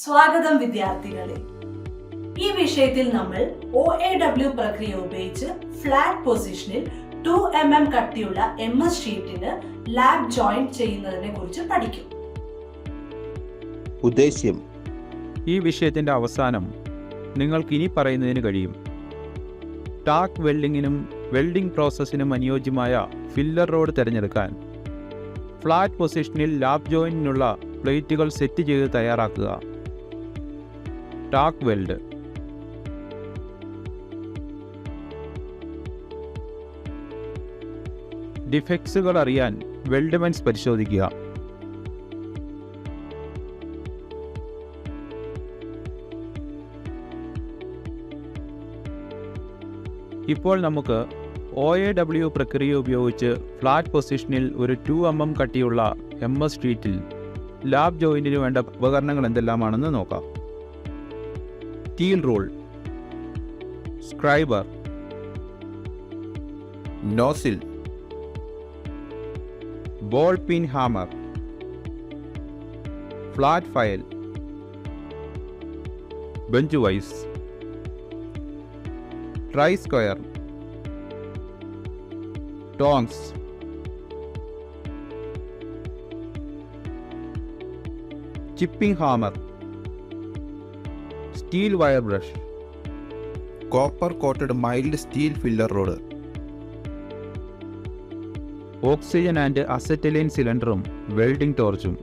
സ്വാഗതം വിദ്യാർത്ഥികളെ. ഈ വിഷയത്തിൽ നമ്മൾ OAW പ്രക്രിയ ഉപയോഗിച്ച് ഫ്ലാറ്റ് പൊസിഷനിൽ 2 mm കട്ടിയുള്ള MS ഷീറ്റിന് ലാബ് ജോയിന്റ് ചെയ്യുന്നതിനെ കുറിച്ച് പഠിക്കും. ഉദ്ദേശ്യം: ഈ വിഷയത്തിൻ്റെ അവസാനം നിങ്ങൾക്ക് ഇനി പറയുന്നതിന് കഴിയും. ടാക്ക് വെൽഡിങ്ങിനും വെൽഡിംഗ് പ്രോസസ്സിനും അനുയോജ്യമായ ഫില്ലർ റോഡ് തിരഞ്ഞെടുക്കാൻ ഫ്ലാറ്റ് പൊസിഷനിൽ ലാബ് ജോയിന്റിനുള്ള പ്ലേറ്റുകൾ സെറ്റ് ചെയ്ത് തയ്യാറാക്കുക. Tack weld. ഡിഫെക്ട്സുകൾ അറിയാൻ വെൽഡ്മെൻറ്റ്സ് പരിശോധിക്കുക. ഇപ്പോൾ നമുക്ക് OAW പ്രക്രിയ ഉപയോഗിച്ച് ഫ്ലാറ്റ് പൊസിഷനിൽ ഒരു 2 mm കട്ടിയുള്ള MS ഷീറ്റിൽ ലാബ് ജോയിന്റിന് വേണ്ട ഉപകരണങ്ങൾ എന്തെല്ലാമാണെന്ന് നോക്കാം. Steel rule, scriber, nozzle, ball pin hammer, flat file, bench vice, try square, tongs, chipping hammer, steel wire brush, copper coated mild steel filler rod, oxygen and acetylene സിലിണ്ടറും welding ടോർച്ചും,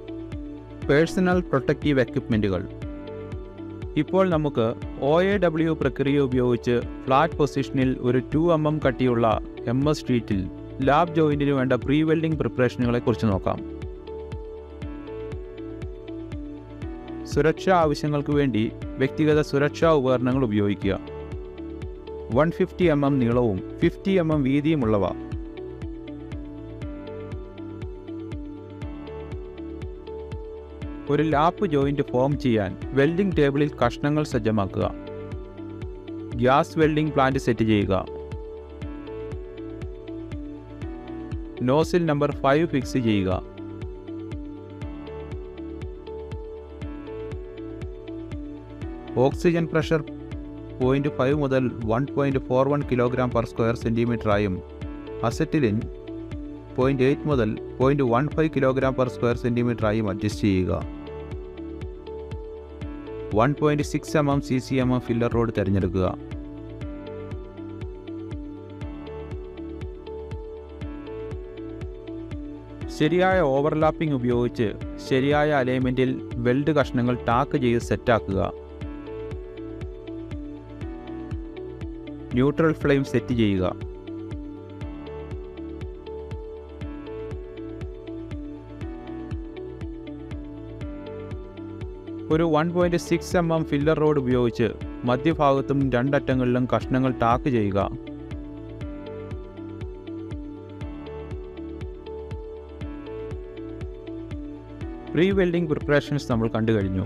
personal protective എക്യുപ്മെൻറ്റുകൾ. ഇപ്പോൾ നമുക്ക് OAW പ്രക്രിയ ഉപയോഗിച്ച് flat പൊസിഷനിൽ ഒരു 2 mm കട്ടിയുള്ള MS ഷീറ്റിൽ ലാബ് ജോയിന്റിന് വേണ്ട പ്രീ വെൽഡിംഗ് പ്രിപ്പറേഷനുകളെ കുറിച്ച് നോക്കാം. സുരക്ഷാ ആവശ്യങ്ങൾക്ക് വേണ്ടി വ്യക്തിഗത സുരക്ഷാ ഉപകരണങ്ങൾ ഉപയോഗിക്കുക. 150 mm നീളവും 50 mm വീതിയുമുള്ളവ. ഒരു ലാപ്പ് ജോയിന്റ് ഫോം ചെയ്യാൻ വെൽഡിംഗ് ടേബിളിൽ കഷ്ണങ്ങൾ സജ്ജമാക്കുക. ഗ്യാസ് വെൽഡിംഗ് പ്ലാന്റ് സെറ്റ് ചെയ്യുക. നോസിൽ നമ്പർ 5 ഫിക്സ് ചെയ്യുക. ഓക്സിജൻ പ്രഷർ 0.5 മുതൽ 1.41 kg/sq cm അസറ്റിലിൻ 0.8 മുതൽ 0.15 kg/sq cm അഡ്ജസ്റ്റ് ചെയ്യുക. 1.6 mm CCM ഫില്ലർ റോഡ് തിരഞ്ഞെടുക്കുക. ശരിയായ ഓവർലാപ്പിംഗ് ഉപയോഗിച്ച് ശരിയായ അലൈൻമെൻറ്റിൽ വെൽഡ് കഷ്ണങ്ങൾ ടാക്ക് ചെയ്ത് സെറ്റാക്കുക. ന്യൂട്രൽ ഫ്ലെയിം സെറ്റ് ചെയ്യുക. ഒരു 1.6 mm ഫില്ലർ റോഡ് ഉപയോഗിച്ച് മധ്യഭാഗത്തും രണ്ടറ്റങ്ങളിലും കഷ്ണങ്ങൾ ടാക്ക് ചെയ്യുക. പ്രീ വെൽഡിംഗ് പ്രിപ്പറേഷൻസ് നമ്മൾ കണ്ടു കഴിഞ്ഞു.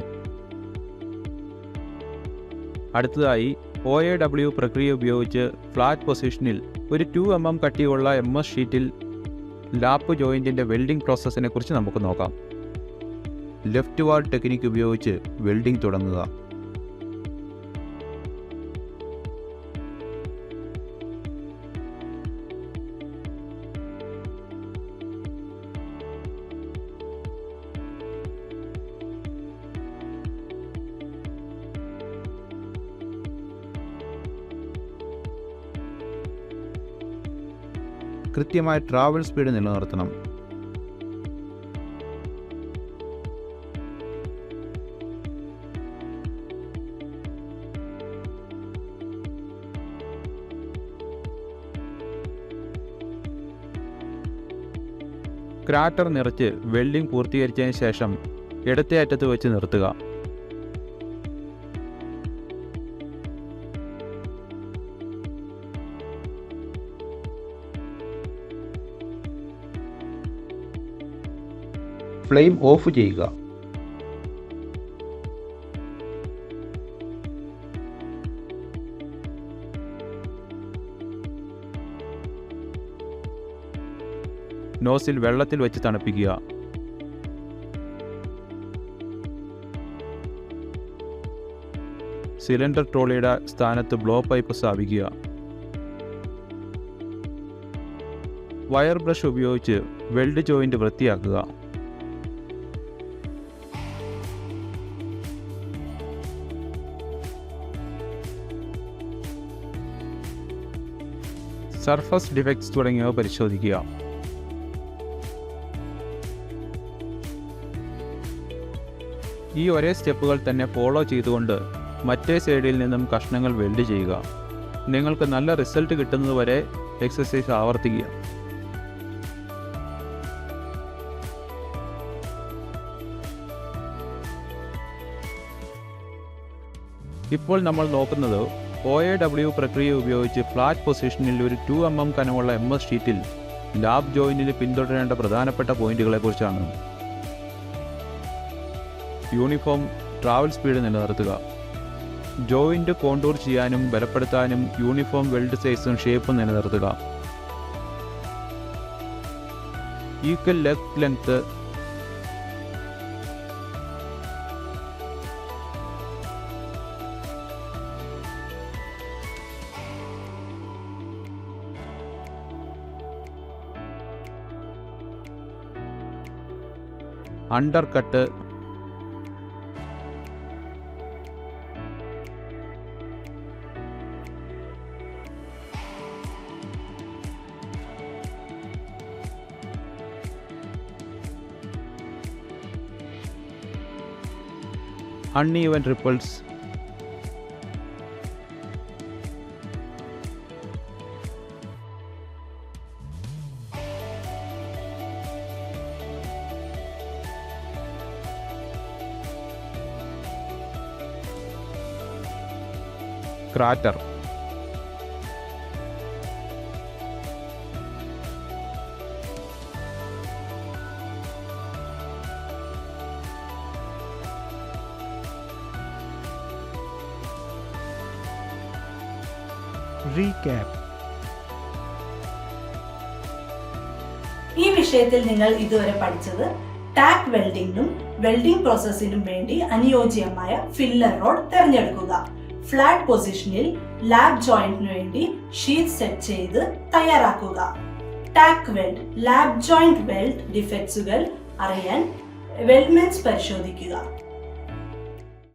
അടുത്തതായി OAW പ്രക്രിയ ഉപയോഗിച്ച് ഫ്ലാറ്റ് പൊസിഷനിൽ ഒരു 2 mm കട്ടിയുള്ള MS ഷീറ്റിൽ ലാപ്പ് ജോയിൻറ്റിൻ്റെ വെൽഡിംഗ് പ്രോസസ്സിനെ കുറിച്ച് നമുക്ക് നോക്കാം. ലെഫ്റ്റ് വാൾ ടെക്നിക്ക് ഉപയോഗിച്ച് വെൽഡിംഗ് തുടങ്ങുക. കൃത്യമായ ട്രാവൽ സ്പീഡ് നിലനിർത്തണം. ക്രാറ്റർ നിറച്ച് വെൽഡിംഗ് പൂർത്തീകരിച്ചതിന് ശേഷം ഇടത്തെ അറ്റത്ത് വെച്ച് നിർത്തുക. ഫ്ലെയിം ഓഫ് ചെയ്യുക. നോസിൽ വെള്ളത്തിൽ വെച്ച് തണുപ്പിക്കുക. സിലിണ്ടർ ട്രോളിയുടെ സ്ഥാനത്ത് ബ്ലോ പൈപ്പ് സ്ഥാപിക്കുക. വയർ ബ്രഷ് ഉപയോഗിച്ച് വെൽഡ് ജോയിന്റ് വൃത്തിയാക്കുക. സർഫസ് ഡിഫക്ട്സ് തുടങ്ങിയവ പരിശോധിക്കുക. ഈ ഒരേ സ്റ്റെപ്പുകൾ തന്നെ ഫോളോ ചെയ്തുകൊണ്ട് മറ്റേ സൈഡിൽ നിന്നും കഷ്ണങ്ങൾ വെൽഡ് ചെയ്യുക. നിങ്ങൾക്ക് നല്ല റിസൾട്ട് കിട്ടുന്നതുവരെ എക്സസൈസ് ആവർത്തിക്കുക. ഇപ്പോൾ നമ്മൾ നോക്കുന്നത് OAW പ്രക്രിയ ഉപയോഗിച്ച് ഫ്ലാറ്റ് പൊസിഷനിൽ ഒരു 2 mm കനമുള്ള MS ഷീറ്റിൽ ലാബ് ജോയിന്റിൽ പിന്തുടരേണ്ട പ്രധാനപ്പെട്ട പോയിന്റുകളെക്കുറിച്ചാണ്. യൂണിഫോം ട്രാവൽ സ്പീഡ് നിലനിർത്തുക. ജോയിന്റ് കോണ്ടൂർ ചെയ്യാനും ബലപ്പെടുത്താനും യൂണിഫോം വെൽഡ് സൈസും ഷേപ്പും നിലനിർത്തുക. Equal leg length, under cut, uneven ripples, crater. Recap. ഈ വിഷയത്തിൽ നിങ്ങൾ ഇതുവരെ പഠിച്ചത് ടാക്ക് വെൽഡിംഗിനും വെൽഡിംഗ് പ്രോസസ്സിനും വേണ്ടി അനുയോജ്യമായ ഫില്ലർ റോഡ് തിരഞ്ഞെടുക്കുക, ഫ്ലാറ്റ് പൊസിഷനിൽ ലാബ് ജോയിന്റിനു വേണ്ടി ഷീറ്റ് സെറ്റ് ചെയ്ത് തയ്യാറാക്കുക, tack weld lap joint weld ഡിഫക്ട്സുകൾ അറിയാൻ വെൽഡ്മെന്റ്സ് പരിശോധിക്കുക.